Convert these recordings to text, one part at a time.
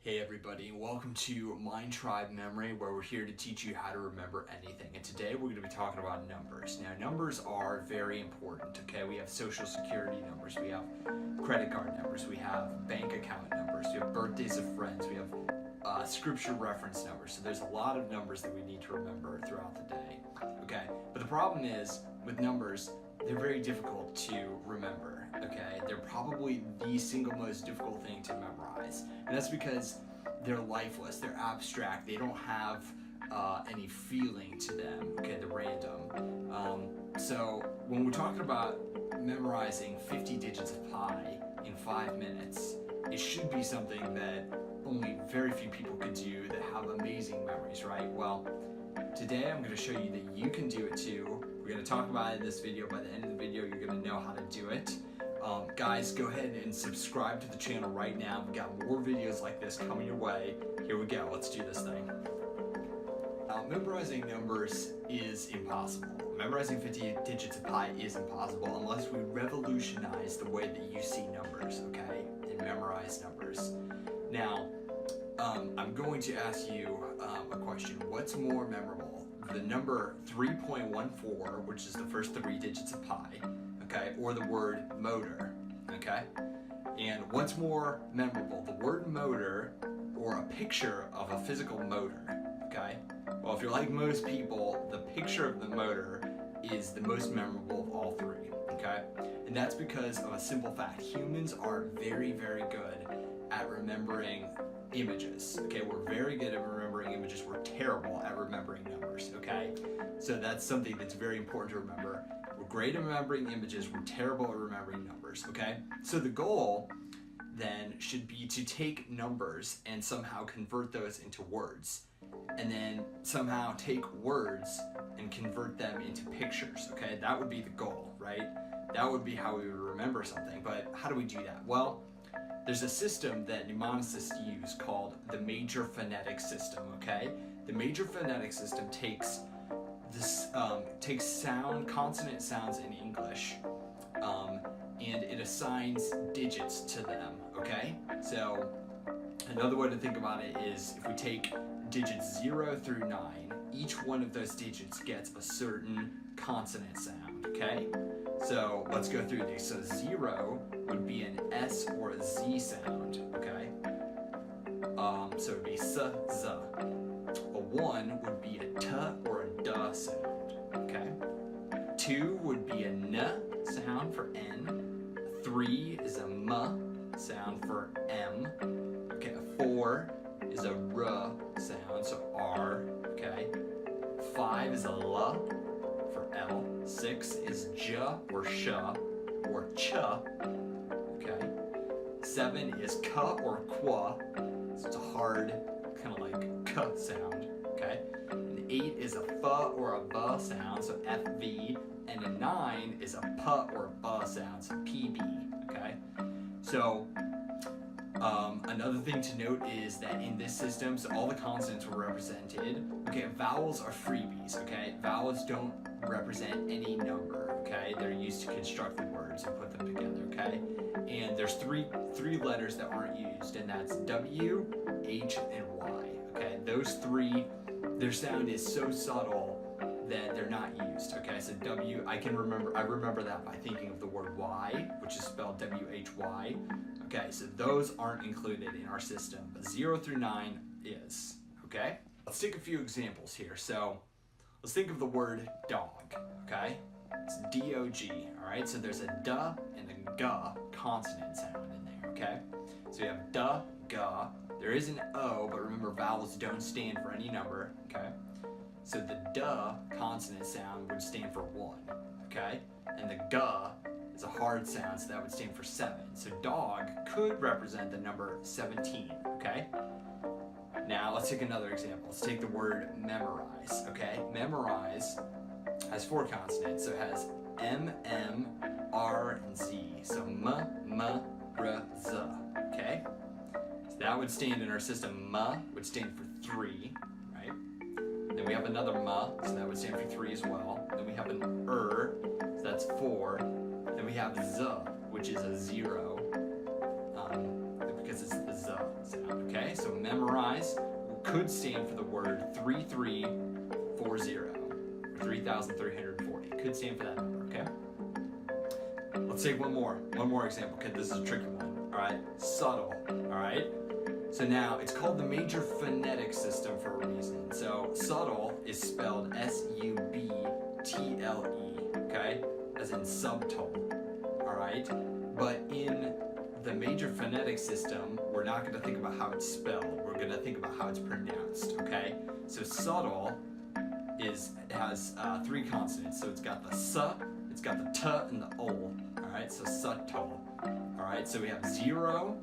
Hey everybody, and welcome to Mind Tribe Memory, where we're here to teach you how to remember anything. And today we're going to be talking about numbers. Now, numbers are very important, okay? We have social security numbers, we have credit card numbers, we have bank account numbers, we have birthdays of friends, we have scripture reference numbers. So there's a lot of numbers that we need to remember throughout the day, okay? But the problem is, with numbers, they're very difficult to remember, okay? They're probably the single most difficult thing to memorize. And that's because they're lifeless, they're abstract, they don't have any feeling to them, okay? They're random. So when we're talking about memorizing 50 digits of pi in 5 minutes, it should be something that only very few people can do that have amazing memories, right? Well, today I'm going to show you that you can do it too. We're going to talk about it in this video. By the end of the video, you're going to know how to do it. Guys, go ahead and subscribe to the channel right now. We've got more videos like this coming your way. Here we go. Let's do this thing. Memorizing numbers is impossible. Memorizing 50 digits of pi is impossible unless we revolutionize the way that you see numbers, okay? And memorize numbers. Now, I'm going to ask you a question. What's more memorable? The number 3.14, which is the first 3 digits of pi, okay, or the word motor, okay? And what's more memorable, the word motor or a picture of a physical motor, okay? Well, if you're like most people, the picture of the motor is the most memorable of all 3, okay? And that's because of a simple fact. Humans are very, very good at remembering images, okay? We're very good at remembering images. We're terrible at remembering numbers, okay? So that's something that's very important to remember. We're great at remembering images. We're terrible at remembering numbers, okay? So the goal then should be to take numbers and somehow convert those into words, and then somehow take words and convert them into pictures, okay? That would be the goal, right? That would be how we would remember something. But how do we do that? Well, there's a system that mnemonicists use called the major phonetic system, okay? The major phonetic system takes consonant sounds in English, and it assigns digits to them, okay? So another way to think about it is if we take digits 0 through 9, each one of those digits gets a certain consonant sound, okay? So let's go through these. So 0 would be an S or a Z sound, okay? So it would be S, Z. A 1 would be a T or a D sound, okay? 2 would be a N sound for N. 3 is a M sound for M. Okay, a 4 is a R sound, so R, okay? 5 is a L for L. 6 is J or Sh or Ch, okay? 7 is K or Qua, so it's a hard, kind of like K sound, okay? And 8 is a F or a B sound, so FV, and a 9 is a P or a B sound, so PB, okay? So another thing to note is that in this system, so all the consonants were represented. Okay, vowels are freebies, okay? Vowels don't represent any number, okay? They're used to construct the words and put them together, okay? And there's three letters that aren't used, and that's W, H, and Y, okay? Those 3, their sound is so subtle that they're not used, okay? So W, I remember that by thinking of the word Y, which is spelled W-H-Y. Okay, so those aren't included in our system, but 0 through 9 is, okay? Let's take a few examples here. So let's think of the word dog, okay? It's D-O-G, all right? So there's a D and a G consonant sound in there, okay? So you have D, G. There is an O, but remember vowels don't stand for any number, okay? So the D consonant sound would stand for 1, okay? And the G is a hard sound, so that would stand for 7. So dog could represent the number 17, okay? Now let's take another example. Let's take the word memorize, okay? Memorize has 4 consonants, so it has M, M, R, and Z. So M, R, Z, okay? So that would stand in our system. M would stand for 3, right? Then we have another M, so that would stand for 3 as well. Then we have an so that's 4. Then we have Z, which is a 0, because it's the Z sound, okay? So memorize could stand for the word 3340, or 3,340. Could stand for that number, okay? Let's take one more example, okay? This is a tricky one, all right? Subtle, all right? So now, it's called the major phonetic system for a reason. So subtle is spelled S-U-B-T-L-E, okay? As in subtle, all right? But in the major phonetic system, we're not going to think about how it's spelled. We're going to think about how it's pronounced, okay? So subtle has three consonants. So it's got the S, it's got the T, and the O, all right? So subtle, all right? So we have 0,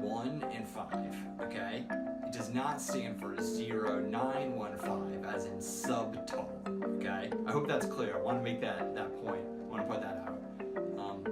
1, and 5, okay? It does not stand for 0, 9, 1, 5, as in subtle, okay? I hope that's clear. I want to make that point. I want to put that out.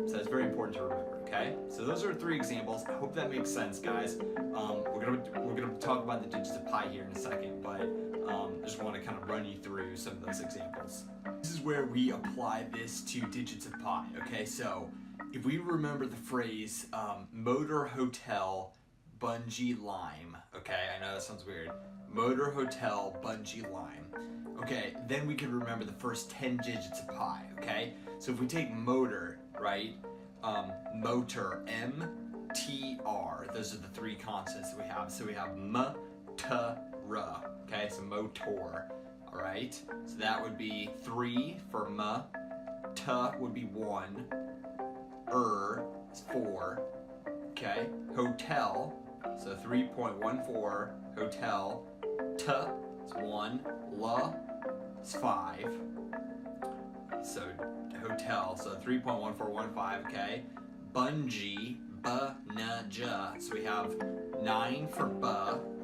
So that's very important to remember, okay? So those are 3 examples. I hope that makes sense, guys. We're gonna talk about the digits of pi here in a second, but I just want to kind of run you through some of those examples. This is where we apply this to digits of pi, okay? So if we remember the phrase motor, hotel, bungee, lime, okay? I know that sounds weird. Motor, hotel, bungee, lime. Okay, then we can remember the first 10 digits of pi, okay? So if we take motor, right? Motor, M-T-R. Those are the 3 consonants that we have. So we have M-T-R, okay? So motor, all right? So that would be 3 for M, T would be 1, is 4, okay? Hotel, so 3.14, hotel, T is 1, L is 5, so hotel, so 3.1415, okay? Bungee, B-N-J, so we have 9 for B,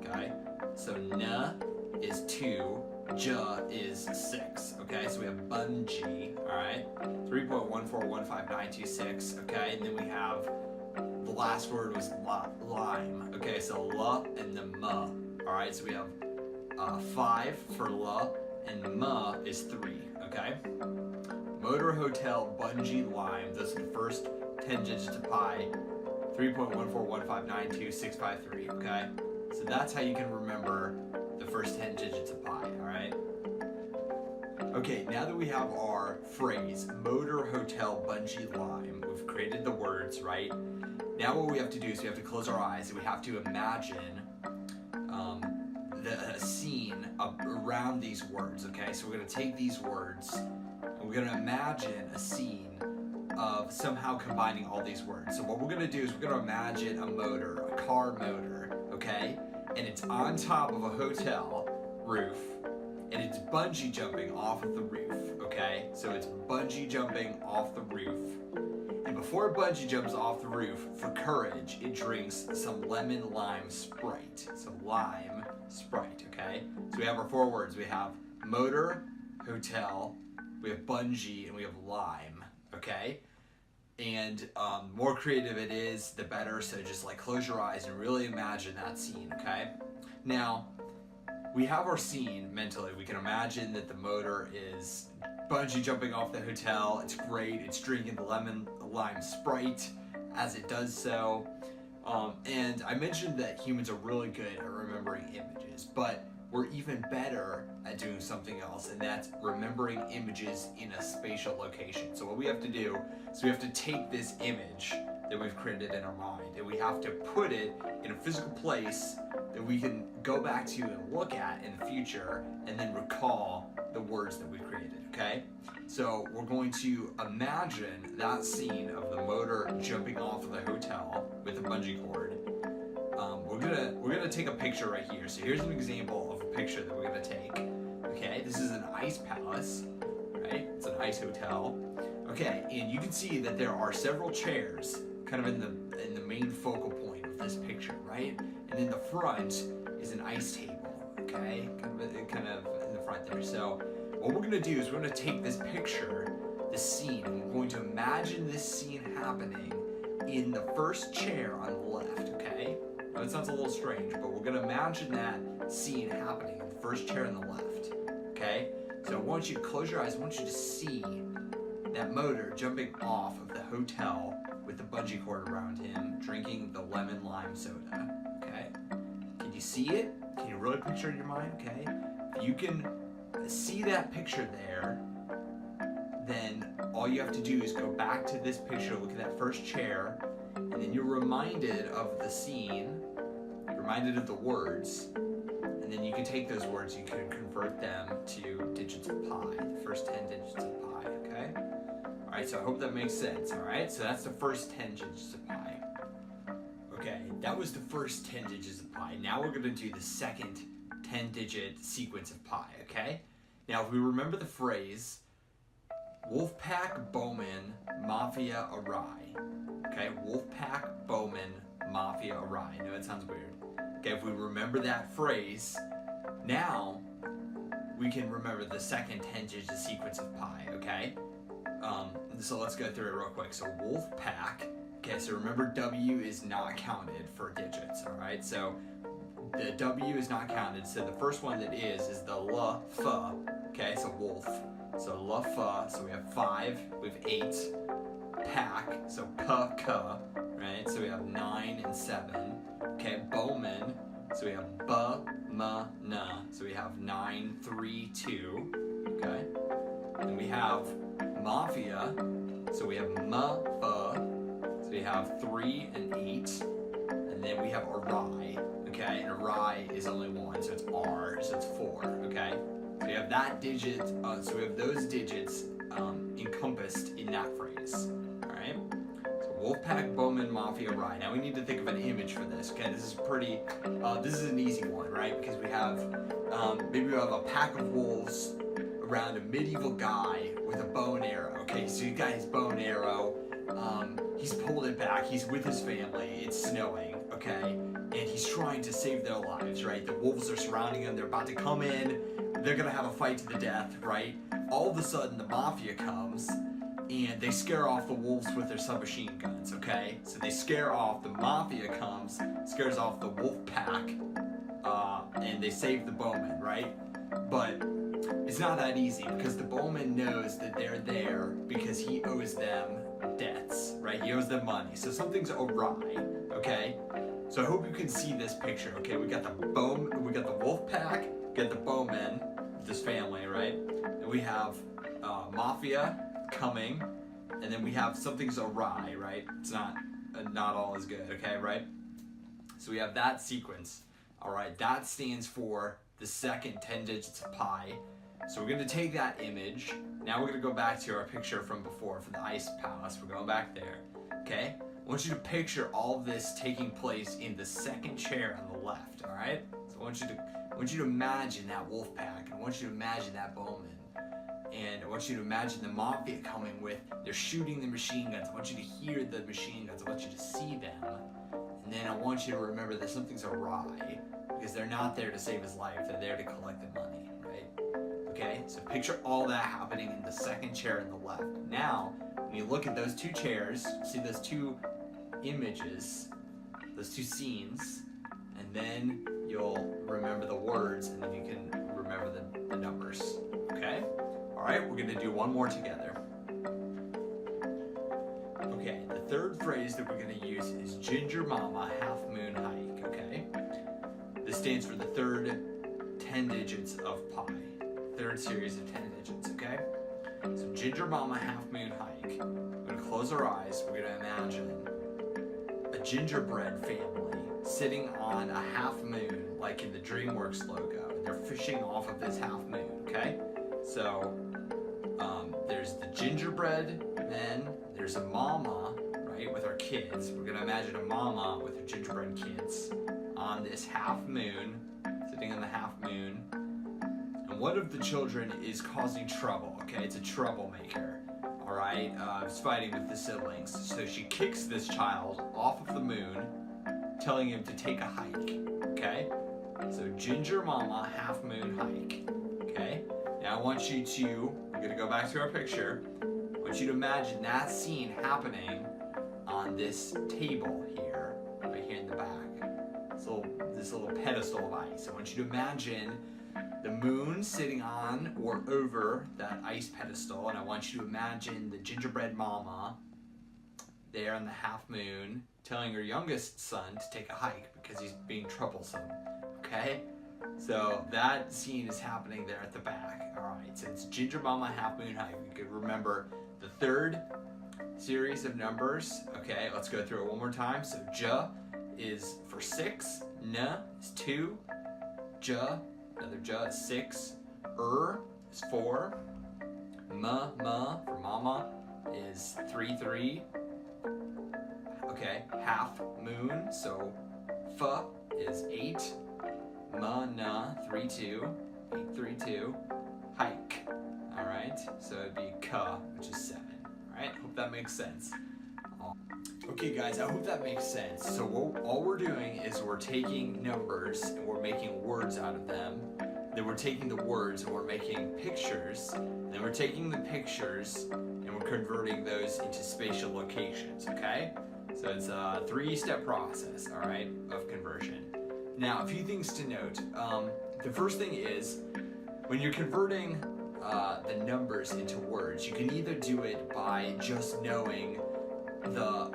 okay? So N is 2, J is 6, okay? So we have bungee, all right? 3.1415926, okay? And then we have, the last word was lime, okay? So L and the M, all right? So we have 5 for L, and M is 3, okay? Motor, hotel, bungee, lime. Those are the first 10 digits of pi. 3.141592653, okay? So that's how you can remember the first 10 digits of pi, all right? Okay, now that we have our phrase, motor, hotel, bungee, lime, we've created the words, right? Now what we have to do is we have to close our eyes and we have to imagine a scene around these words, okay? So we're going to take these words and we're going to imagine a scene of somehow combining all these words. So what we're going to do is we're going to imagine a motor, a car motor, okay? And it's on top of a hotel roof and it's bungee jumping off of the roof, okay? So it's bungee jumping off the roof. And before it bungee jumps off the roof, for courage, it drinks some lemon lime Sprite. So lime Sprite, okay? So we have our 4 words. We have motor, hotel, we have bungee, and we have lime, okay? And more creative it is, the better. So just like close your eyes and really imagine that scene, okay? Now, we have our scene mentally. We can imagine that the motor is bungee jumping off the hotel. It's great. It's drinking the lemon lime Sprite as it does so. And I mentioned that humans are really good at remembering images, but we're even better at doing something else, and that's remembering images in a spatial location. So what we have to do is we have to take this image that we've created in our mind, and we have to put it in a physical place that we can go back to and look at in the future, and then recall the words that we created, okay? So we're going to imagine that scene of the motor jumping off of the hotel with a bungee cord. We're gonna take a picture right here. So here's an example of a picture that we're gonna take. Okay, this is an ice palace, right? It's an ice hotel. Okay, and you can see that there are several chairs kind of in the main focal point of this picture, right? And in the front is an ice table, okay? Kind of in the front there. So what we're gonna do is we're gonna take this picture, this scene, and we're going to imagine this scene happening in the first chair on the left, okay? Now it sounds a little strange, but we're gonna imagine that scene happening in the first chair on the left, okay? So I want you to close your eyes. I want you to see that motor jumping off of the hotel with a bungee cord around him, drinking the lemon lime soda. Okay? Can you see it? Can you really picture it in your mind? Okay? If you can see that picture there, then all you have to do is go back to this picture, look at that first chair, and then you're reminded of the scene, reminded of the words, and then you can take those words, you can convert them to digits of pi, the first 10 digits of pi, okay? All right, so I hope that makes sense, all right? So that's the first 10 digits of pi. Okay, that was the first 10 digits of pi. Now we're gonna do the second 10-digit sequence of pi, okay? Now, if we remember the phrase, Wolfpack, Bowman, Mafia, awry. Okay, Wolfpack, Bowman, Mafia, awry. I know it sounds weird. Okay, if we remember that phrase, now we can remember the second 10-digit sequence of pi, okay? So let's go through it real quick. So Wolfpack, okay, so remember W is not counted for digits, all right? So the W is not counted, so the first one that is the la, fa, okay, so wolf. So la, fa, so we have 5, we have 8, pack, so pa, ka, right? So we have 9 and 7. Okay, Bowman, so we have ba, ma, na, so we have 9, 3, 2, okay? Then we have Mafia, so we have ma, fa, so we have 3 and 8, and then we have awry, okay? And awry is only 1, so it's R, so it's 4, okay? So we have that digit, so we have those digits encompassed in that phrase, all right? So Wolfpack, Bowman, Mafia, awry. Now we need to think of an image for this, okay? This is pretty, this is an easy one, right? Because we have, maybe we have a pack of wolves around a medieval guy with a bow and arrow, okay? So you got his bow and arrow, he's pulled it back, he's with his family, it's snowing, okay? And he's trying to save their lives, right? The wolves are surrounding him, they're about to come in, they're gonna have a fight to the death, right? All of a sudden, the Mafia comes, and they scare off the wolves with their submachine guns, okay? So they scare off, the Mafia comes, scares off the wolf pack, and they save the Bowman, right? But it's not that easy, because the Bowman knows that they're there because he owes them debts, right? He owes them money, so something's awry, okay? So I hope you can see this picture, okay? We got the wolf pack, we got the Bowman, this family, right? And we have Mafia coming, and then we have something's awry, right? It's not all is good, okay, right? So we have that sequence, all right? That stands for the second 10 digits of pi. So we're gonna take that image. Now we're gonna go back to our picture from before, from the ice palace. We're going back there, okay? I want you to picture all of this taking place in the second chair on the left, all right? So I want you to imagine that wolf pack, and I want you to imagine that Bowman. And I want you to imagine the Mafia coming with, they're shooting the machine guns. I want you to hear the machine guns. I want you to see them. And then I want you to remember that something's awry, because they're not there to save his life, they're there to collect the money, right? Okay, so picture all that happening in the second chair on the left. Now, when you look at those two chairs, see those two images, those two scenes, and then you'll remember the words, and then you can remember the numbers, okay? All right, we're gonna do one more together. Okay, the third phrase that we're gonna use is Ginger Mama Half Moon Hike, okay? This stands for the third 10 digits of pi, third series of 10 digits, okay? So Ginger Mama Half Moon Hike. We're gonna close our eyes, we're gonna imagine a gingerbread family sitting on a half moon, like in the DreamWorks logo, and they're fishing off of this half moon, okay? So there's the gingerbread men, there's a mama, right, with her kids. We're gonna imagine a mama with her gingerbread kids on this half moon, sitting on the half moon. And one of the children is causing trouble, okay? It's a troublemaker, all right? It's fighting with the siblings. So she kicks this child off of the moon, telling him to take a hike, okay? So Ginger Mama Half Moon Hike, okay? Now I want you to, we're gonna go back to our picture. I want you to imagine that scene happening on this table here, right here in the back. So this little pedestal of ice. I want you to imagine the moon sitting on or over that ice pedestal, and I want you to imagine the gingerbread mama there on the half moon telling her youngest son to take a hike because he's being troublesome, okay? So that scene is happening there at the back. All right, so it's Ginger Mama Half Moon Hike. You could remember the third series of numbers. Okay, let's go through it one more time. So J is for 6, N is 2, J, another J is 6, is 4, M for Mama is 3, 3. Okay, half moon, so F is 8, M, N, 3, 2, 8, 3, 2, hike. All right, so it'd be K, which is 7. All right, hope that makes sense. Okay guys, I hope that makes sense. So all we're doing is we're taking numbers and we're making words out of them. Then we're taking the words and we're making pictures. Then we're taking the pictures and we're converting those into spatial locations, okay? So it's a 3-step process, all right, of conversion. Now, a few things to note. The first thing is, when you're converting the numbers into words, you can either do it by just knowing the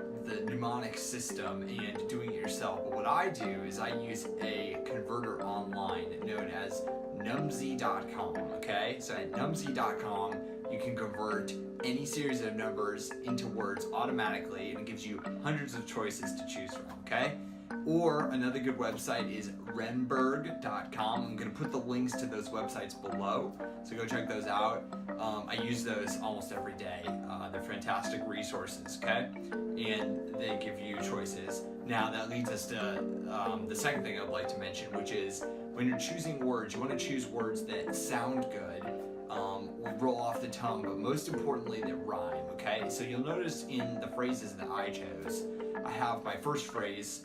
mnemonic system and doing it yourself. But what I do is I use a converter online known as numsy.com, okay? So at numsy.com, you can convert any series of numbers into words automatically, and it gives you hundreds of choices to choose from, okay? Or another good website is renberg.com. I'm going to put the links to those websites below, so go check those out. I use those almost every day. They're fantastic resources, okay? And they give you choices. Now that leads us to the second thing I'd like to mention, which is when you're choosing words, you want to choose words that sound good, will roll off the tongue, but most importantly that rhyme, okay? So you'll notice in the phrases that I chose, I have my first phrase,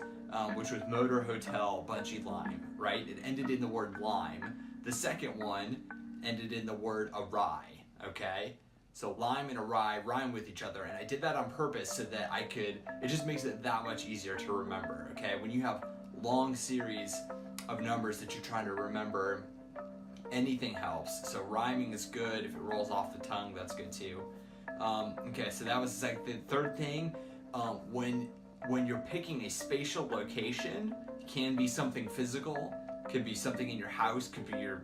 which was motor, hotel, bungee, lime, right? It ended in the word lime. The second one ended in the word awry, okay? So lime and awry rhyme with each other, and I did that on purpose so that it just makes it that much easier to remember, okay? When you have long series of numbers that you're trying to remember, anything helps. So rhyming is good. If it rolls off the tongue, that's good too. Okay, so that was the second. The third thing, when you're picking a spatial location, it can be something physical, could be something in your house, could be your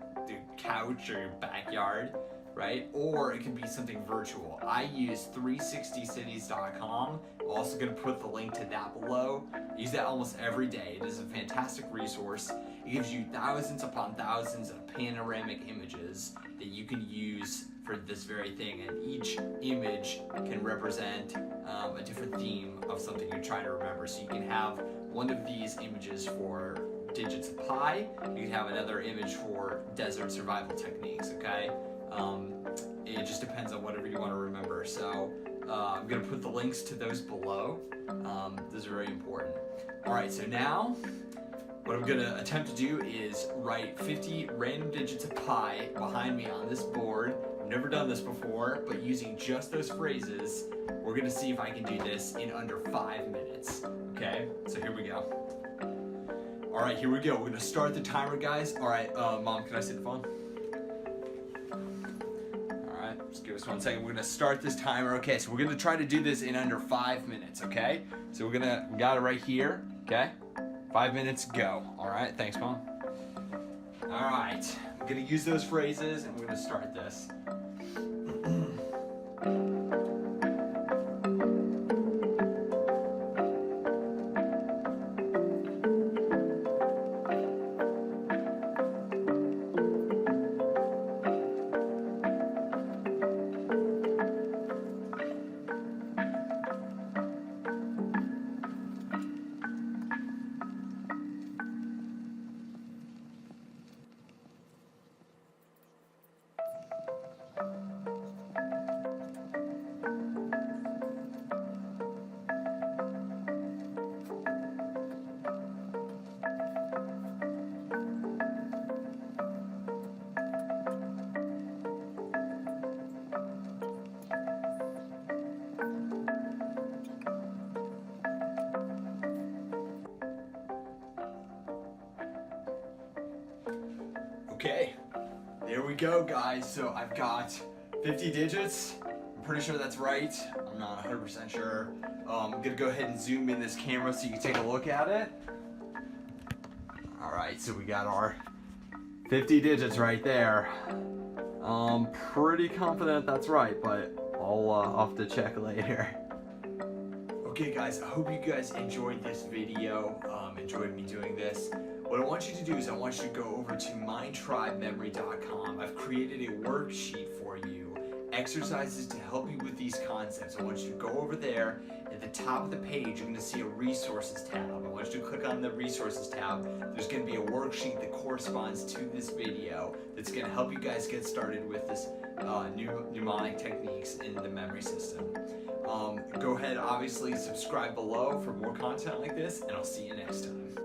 couch or your backyard, right? Or it can be something virtual. I use 360cities.com. I'm also going to put the link to that below. I use that almost every day. It is a fantastic resource. It gives you thousands upon thousands of panoramic images that you can use for this very thing, and each image can represent a different theme of something you're trying to remember. So you can have one of these images for digits of pi, you can have another image for desert survival techniques, okay? It just depends on whatever you want to remember. So I'm going to put the links to those below. Those are very important. All right, so now what I'm going to attempt to do is write 50 random digits of pi behind me on this board. I've never done this before, but using just those phrases, we're going to see if I can do this in under 5 minutes. Okay, so here we go. All right, here we go. We're going to start the timer, guys. All right, Mom, can I see the phone? All right, just give us 1 second. We're going to start this timer. Okay, so we're going to try to do this in under 5 minutes, okay? So we got it right here, okay? 5 minutes, go. All right, thanks, Mom. All right, I'm going to use those phrases, and we're going to start this. Okay, there we go, guys. So I've got 50 digits. I'm pretty sure that's right. I'm not 100% sure. I'm gonna go ahead and zoom in this camera so you can take a look at it. All right, so we got our 50 digits right there. I'm pretty confident that's right, but I'll have to check later. Okay guys, I hope you guys enjoyed this video, enjoyed me doing this. What I want you to do is I want you to go over to mindtribememory.com. I've created a worksheet for you, exercises to help you with these concepts. I want you to go over there. At the top of the page, you're going to see a resources tab. I want you to click on the resources tab. There's going to be a worksheet that corresponds to this video that's going to help you guys get started with this mnemonic techniques in the memory system. Go ahead, obviously subscribe below for more content like this, and I'll see you next time.